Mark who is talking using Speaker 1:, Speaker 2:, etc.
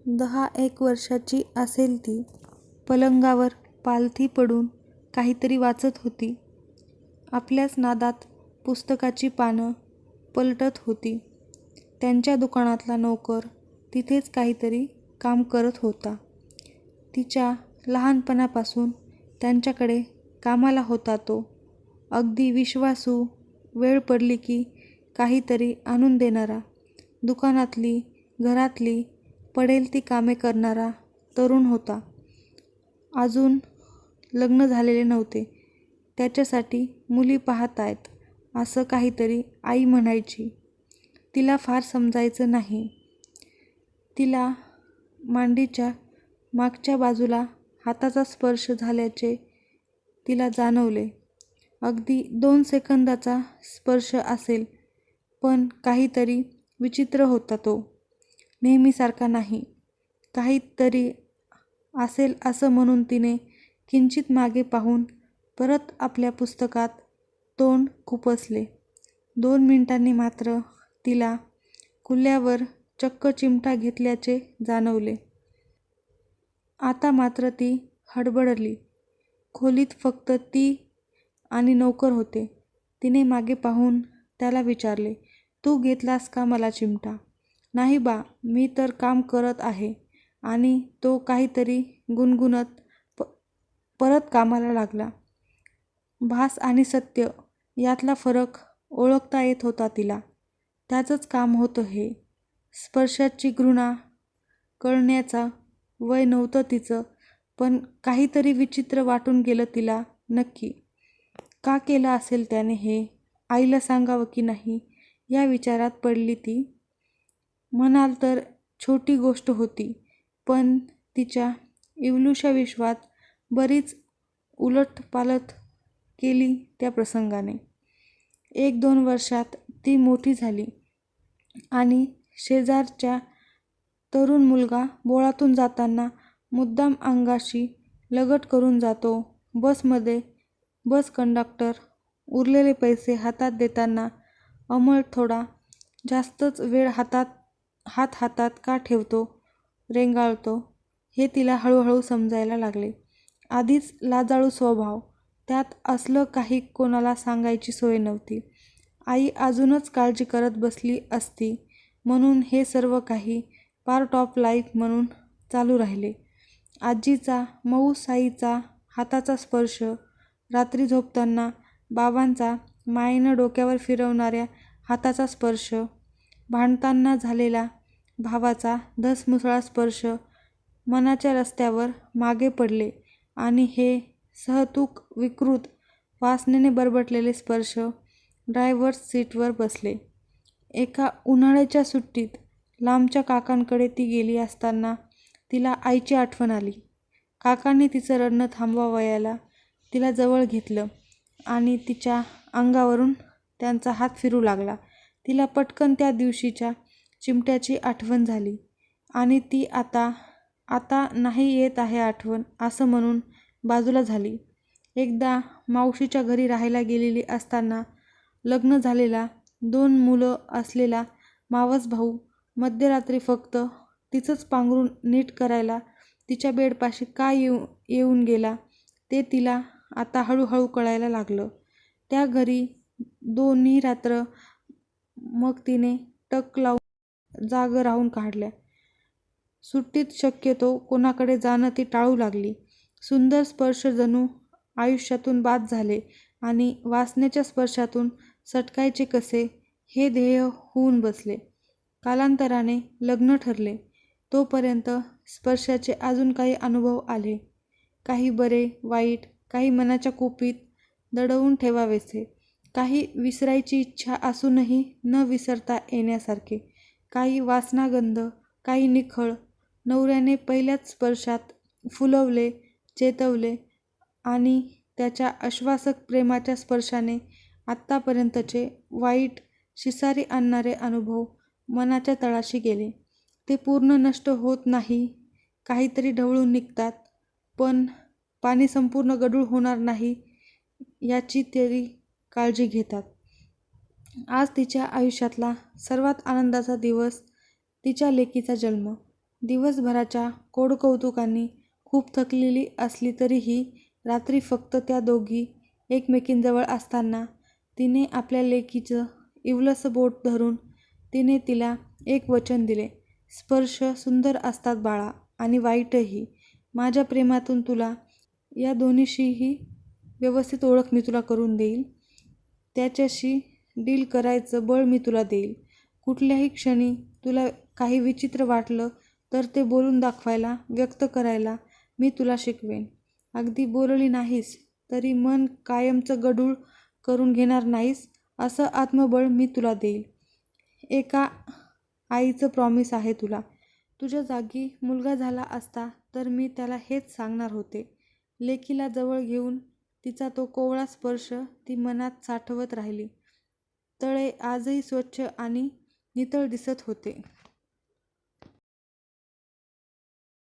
Speaker 1: 10-1 वर्षाची असेल ती. पलंगावर पालथी पडून काहीतरी वाचत होती. आपल्याच नादात पुस्तकाची पानं पलटत होती. त्यांच्या दुकानातला नोकर तिथेच काहीतरी काम करत होता. तिच्या लहानपणापासून त्यांच्याकडे कामाला होता तो. अगदी विश्वासू, वेळ पडली की काहीतरी आणून देणारा, दुकानातली, घरातली पडेल ती कामे करणारा तरुण होता. अजून लग्न झालेले नव्हते. त्याच्यासाठी मुली पाहतायत असं काहीतरी आई म्हणायची. तिला फार समजायचं नाही. तिला मांडीच्या मागच्या बाजूला हाताचा स्पर्श झाल्याचे तिला जाणवले. अगदी 2 सेकंदाचा स्पर्श असेल, पण काहीतरी विचित्र होता तो. नेहमीसारखा नाही. काहीतरी असेल असं म्हणून तिने किंचित मागे पाहून परत आपल्या पुस्तकात तोंड खुपसले. 2 मिनिटांनी मात्र तिला कुल्ल्यावर चक्क चिमटा घेतल्याचे जाणवले. आता मात्र ती हडबडली. खोलीत फक्त ती आणि नोकर होते. तिने मागे पाहून त्याला विचारले, "तू घेतलास का मला चिमटा?" "नाही बा, मी तर काम करत आहे." आणि तो काहीतरी गुणगुणत परत कामाला लागला. भास आणि सत्य यातला फरक ओळखता येत होता तिला. त्याचंच काम होतं हे. स्पर्शाची घृणा कळण्याचं वय नव्हतं तिचं, पण काहीतरी विचित्र वाटून गेलं तिला. नक्की का केलं असेल त्याने हे? आईला सांगावं की नाही या विचारात पडली ती. म्हणाल तर छोटी गोष्ट होती, पण तिच्या इवलूशा विश्वात बरीच उलटपालट केली त्या प्रसंगाने. 1-2 वर्षात ती मोठी झाली आणि शेजारच्या तरुण मुलगा बोळातून जाताना मुद्दाम अंगाशी लगट करून जातो. बसमध्ये बस कंडक्टर उरलेले पैसे हातात देताना अंमळ थोडा जास्तच वेळ हात हातात का ठेवतो, रेंगाळतो, हे तिला हळूहळू समजायला लागले. आधीच लाजाळू स्वभाव, त्यात असलं काही कोणाला सांगायची सोय नव्हती. आई अजूनच काळजी करत बसली असती म्हणून हे सर्व काही पार्ट ऑफ लाईफ म्हणून चालू राहिले. आजीचा मऊ साईचा हाताचा स्पर्श, रात्री झोपताना बाबांचा मायेनं डोक्यावर फिरवणाऱ्या हाताचा स्पर्श, भांडताना झालेला भावाचा धसमुसळा स्पर्श, मनाच्या रस्त्यावर मागे पडले आणि हे सहतूक विकृत वासनेने बरबटलेले स्पर्श, ड्रायव्हर्स सीटवर बसले. एका उन्हाळ्याच्या सुट्टीत लांबच्या काकांकडे ती गेली असताना तिला आईची आठवण आली. काकांनी तिचं रडणं थांबवायला तिला जवळ घेतलं आणि तिच्या अंगावरून त्यांचा हात फिरू लागला. तिला पटकन त्या दिवशीच्या चिमट्याची आठवण झाली आणि ती आता नाही येत आहे आठवण असं म्हणून बाजूला झाली. एकदा मावशीच्या घरी राहायला गेलेली असताना लग्न झालेला, 2 मुलं असलेला मावस भाऊ मध्यरात्री फक्त तिचंच पांघरूण नीट करायला तिच्या बेडपाशी का येऊन गेला ते तिला आता हळूहळू कळायला लागलं. त्या घरी 2 रात्र मग तिने टक लावून जागं राहून काढल्या. सुट्टीत शक्यतो कोणाकडे जाणं ती टाळू लागली. सुंदर स्पर्श जणू आयुष्यातून बाद झाले आणि वासनेच्या स्पर्शातून सटकायचे कसे हे ध्येय होऊन बसले. कालांतराने लग्न ठरले. तोपर्यंत स्पर्शाचे अजून काही अनुभव आले. काही बरे, वाईट, काही मनाच्या कुपीत दडवून ठेवावेसे, काही विसरायची इच्छा असूनही न विसरता येण्यासारखे, काही वासनागंध, काही निखळ. नवऱ्याने पहिल्याच स्पर्शात फुलवले, चेतवले आणि त्याच्या आश्वासक प्रेमाच्या स्पर्शाने आत्तापर्यंतचे वाईट, शिसारी आणणारे अनुभव मनाच्या तळाशी गेले. ते पूर्ण नष्ट होत नाही, काहीतरी ढवळून निघतात, पण पाणी संपूर्ण गढूळ होणार नाही याची तरी काळजी घेतात. आज तिच्या आयुष्यातला सर्वात आनंदाचा दिवस तिच्या लेकीचा जन्म. दिवसभराच्या कोडकौतुकांनी खूप थकलेली असली तरीही रात्री फक्त त्या दोघी एकमेकींजवळ असताना तिने आपल्या लेकीचं इवलंसं बोट धरून तिने तिला एक वचन दिले. स्पर्श सुंदर असतात बाळा, आणि वाईटही. माझ्या प्रेमातून तुला या दोन्हीशीही व्यवस्थित ओळख मी तुला करून देईल. त्याच्याशी डील करायचं बळ मी तुला देईल. कुठल्याही क्षणी तुला काही विचित्र वाटलं तर ते बोलून दाखवायला, व्यक्त करायला मी तुला शिकवेन. अगदी बोलली नाहीस तरी मन कायमचं गढूळ करून घेणार नाहीस असं आत्मबळ मी तुला देईल. एका आईचं प्रॉमिस आहे तुला. तुझ्या जागी मुलगा झाला असता तर मी त्याला हेच सांगणार होते. लेकीला जवळ घेऊन तिचा तो कोवळा स्पर्श ती मनात साठवत राहिली. तळे आजही स्वच्छ आणि नितळ दिसत होते.